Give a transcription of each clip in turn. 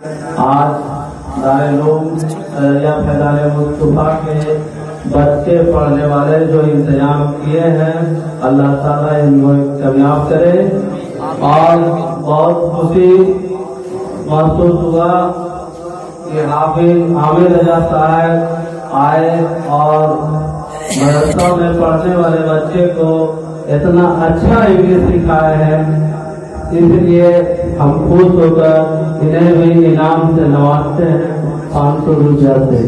آج دارالعلوم ارریہ فیضان مصطفیٰ کے بچے پڑھنے والے جو انتظام کیے ہیں اللہ تعالیٰ ان کو کامیاب کرے، اور بہت خوشی محسوس ہوا کہ حافظ عامر رضا صاحب آئے اور مدرسوں میں پڑھنے والے بچے کو اتنا اچھا انگلش سکھائے ہیں، اس لیے ہم خوش ہو کر انہیں بھی انعام سے نوازتے ہیں 500 روپیہ سے۔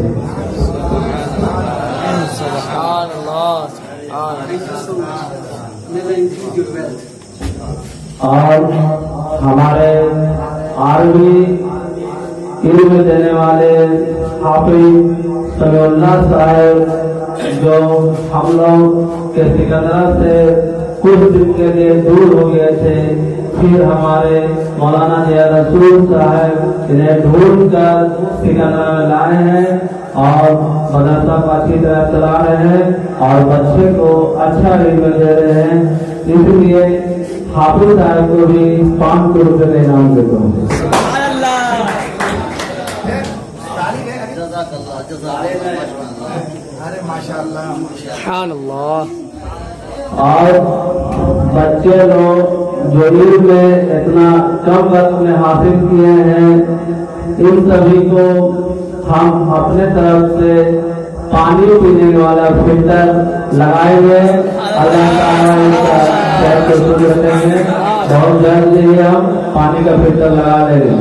اور ہمارے عربی علم دینے والے حافظ سمیع اللہ صاحب جو ہم لوگ کے سکندرا سے کچھ دن کے لیے دور ہو گئے تھے، پھر ہمارے مولانا ضیاء رسول صاحب انہیں ڈھونڈ کر سکندرا میں لائے ہیں اور مدرسہ کو اچھی طرح چلا رہے ہیں اور بچے کو اچھا علم دے رہے ہیں، اس لیے حافظ صاحب کو بھی 500 روپے کا انعام دیتا ہوں۔ اور بچے لوگ جو علم میں اتنا کم وقت میں حاصل کیے ہیں، ان سبھی کو ہم اپنے طرف سے پانی پینے والا فلٹر لگائیں گے، اللہ تعالیٰ ان کا خیر کو شکر کریں گے، بہت جلد ہی ہم پانی کا فلٹر لگا لیں گے۔